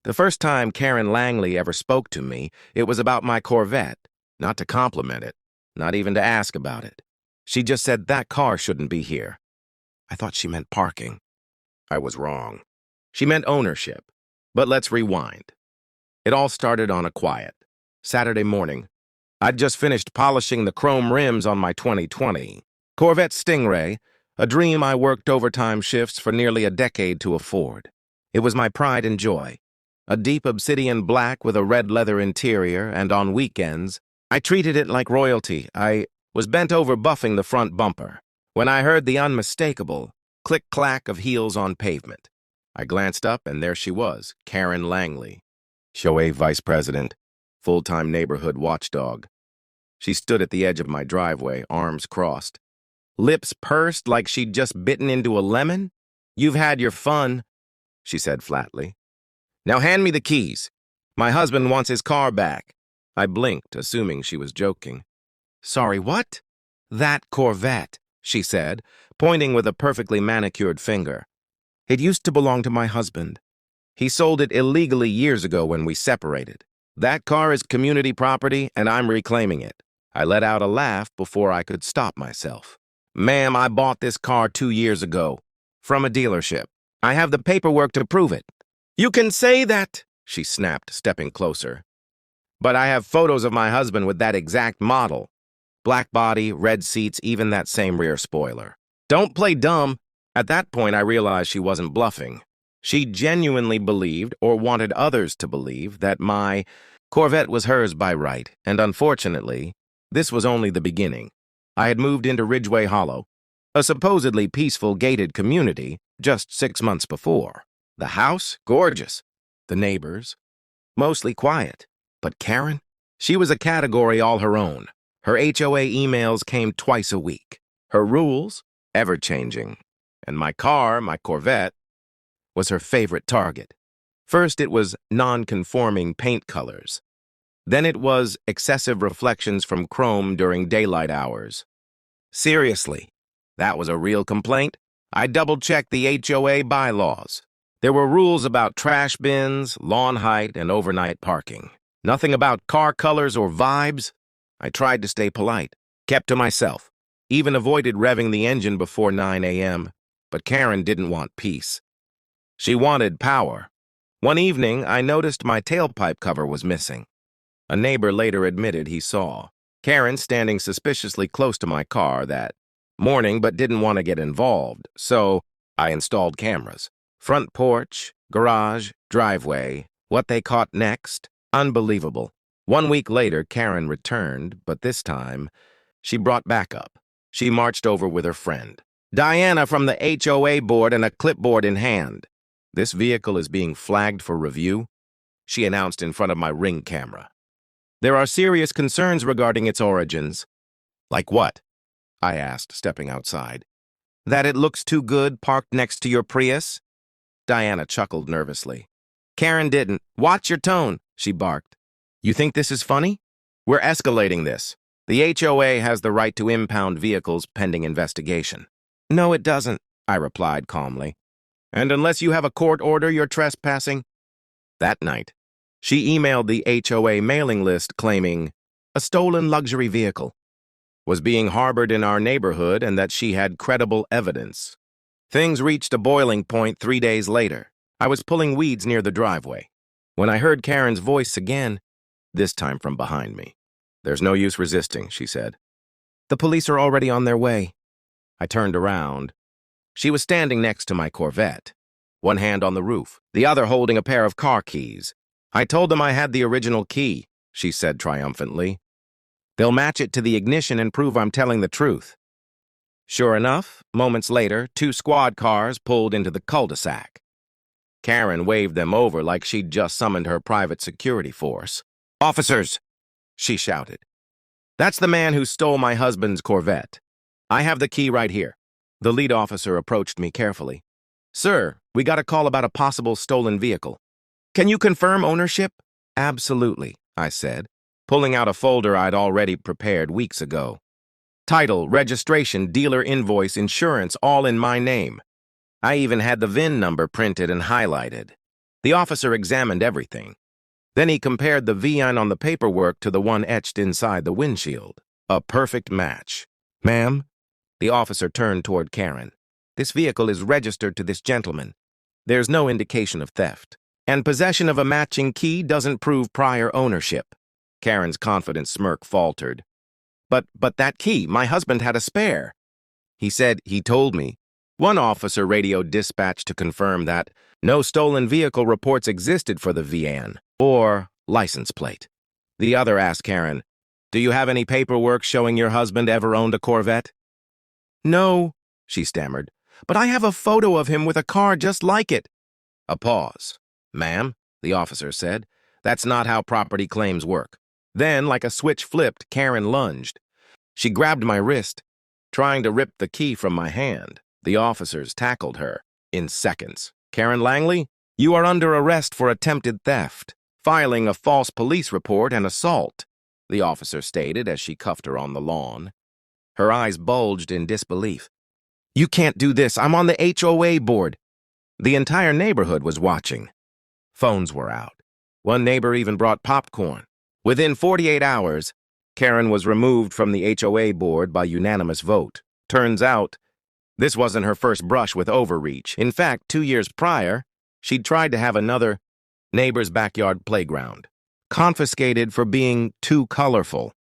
The first time Karen Langley ever spoke to me, it was about my Corvette, not to compliment it, not even to ask about it. She just said that car shouldn't be here. I thought she meant parking. I was wrong. She meant ownership. But let's rewind. It all started on a quiet Saturday morning. I'd just finished polishing the chrome rims on my 2020 Corvette Stingray, a dream I worked overtime shifts for nearly a decade to afford. It was my pride and joy. A deep obsidian black with a red leather interior, and on weekends, I treated it like royalty. I was bent over buffing the front bumper when I heard the unmistakable click-clack of heels on pavement. I glanced up, and there she was, Karen Langley, Shoei Vice President, full-time neighborhood watchdog. She stood at the edge of my driveway, arms crossed, lips pursed like she'd just bitten into a lemon. "You've had your fun," she said flatly. "Now hand me the keys. My husband wants his car back." I blinked, assuming she was joking. "Sorry, what?" "That Corvette," she said, pointing with a perfectly manicured finger. "It used to belong to my husband. He sold it illegally years ago when we separated. That car is community property, and I'm reclaiming it." I let out a laugh before I could stop myself. "Ma'am, I bought this car 2 years ago, from a dealership. I have the paperwork to prove it." "You can say that," she snapped, stepping closer. "But I have photos of my husband with that exact model. Black body, red seats, even that same rear spoiler. Don't play dumb." At that point, I realized she wasn't bluffing. She genuinely believed, or wanted others to believe, that my Corvette was hers by right, and unfortunately, this was only the beginning. I had moved into Ridgeway Hollow, a supposedly peaceful gated community, just 6 months before. The house, gorgeous. The neighbors, mostly quiet. But Karen? She was a category all her own. Her HOA emails came twice a week. Her rules, ever-changing. And my car, my Corvette, was her favorite target. First, it was non-conforming paint colors. Then it was excessive reflections from chrome during daylight hours. Seriously, that was a real complaint? I double-checked the HOA bylaws. There were rules about trash bins, lawn height, and overnight parking. Nothing about car colors or vibes. I tried to stay polite, kept to myself, even avoided revving the engine before 9 a.m., but Karen didn't want peace. She wanted power. One evening, I noticed my tailpipe cover was missing. A neighbor later admitted he saw Karen standing suspiciously close to my car that morning but didn't want to get involved, so I installed cameras. Front porch, garage, driveway. What they caught next? Unbelievable. 1 week later, Karen returned, but this time, she brought backup. She marched over with her friend, Diana, from the HOA board, and a clipboard in hand. "This vehicle is being flagged for review," she announced in front of my Ring camera. "There are serious concerns regarding its origins." "Like what?" I asked, stepping outside. "That it looks too good parked next to your Prius." Diana chuckled nervously. Karen didn't. "Watch your tone," she barked. "You think this is funny? We're escalating this. The HOA has the right to impound vehicles pending investigation." "No, it doesn't," I replied calmly. "And unless you have a court order, you're trespassing." That night, she emailed the HOA mailing list claiming a stolen luxury vehicle was being harbored in our neighborhood and that she had credible evidence. Things reached a boiling point 3 days later. I was pulling weeds near the driveway when I heard Karen's voice again, this time from behind me. "There's no use resisting," she said. "The police are already on their way." I turned around. She was standing next to my Corvette, one hand on the roof, the other holding a pair of car keys. "I told them I had the original key," she said triumphantly. "They'll match it to the ignition and prove I'm telling the truth." Sure enough, moments later, 2 squad cars pulled into the cul-de-sac. Karen waved them over like she'd just summoned her private security force. "Officers!" she shouted. "That's the man who stole my husband's Corvette. I have the key right here." The lead officer approached me carefully. "Sir, we got a call about a possible stolen vehicle. Can you confirm ownership?" "Absolutely," I said, pulling out a folder I'd already prepared weeks ago. Title, registration, dealer invoice, insurance, all in my name. I even had the VIN number printed and highlighted. The officer examined everything. Then he compared the VIN on the paperwork to the one etched inside the windshield. A perfect match. Ma'am? The officer turned toward Karen. This vehicle is registered to this gentleman. There's no indication of theft. And possession of a matching key doesn't prove prior ownership. Karen's confident smirk faltered. But that key, my husband had a spare. He said he told me. One officer radioed dispatch to confirm that no stolen vehicle reports existed for the VIN or license plate. The other asked Karen, "Do you have any paperwork showing your husband ever owned a Corvette?" "No," she stammered, "but I have a photo of him with a car just like it." A pause. "Ma'am," the officer said, "that's not how property claims work." Then, like a switch flipped, Karen lunged. She grabbed my wrist, trying to rip the key from my hand. The officers tackled her in seconds. "Karen Langley, you are under arrest for attempted theft, filing a false police report and assault," the officer stated as she cuffed her on the lawn. Her eyes bulged in disbelief. "You can't do this. I'm on the HOA board." The entire neighborhood was watching. Phones were out. One neighbor even brought popcorn. Within 48 hours, Karen was removed from the HOA board by unanimous vote. Turns out, this wasn't her first brush with overreach. In fact, 2 years prior, she'd tried to have another neighbor's backyard playground. Confiscated for being too colorful.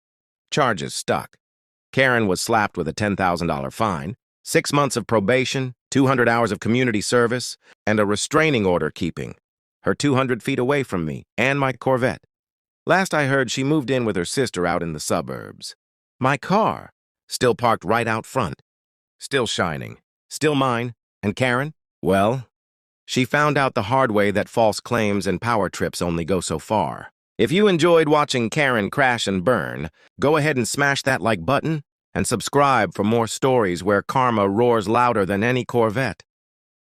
Charges stuck. Karen was slapped with a $10,000 fine, 6 months of probation, 200 hours of community service, and a restraining order keeping her 200 feet away from me and my Corvette. Last I heard, she moved in with her sister out in the suburbs. My car, still parked right out front. Still shining. Still mine. And Karen? Well, she found out the hard way that false claims and power trips only go so far. If you enjoyed watching Karen crash and burn, go ahead and smash that like button and subscribe for more stories where karma roars louder than any Corvette.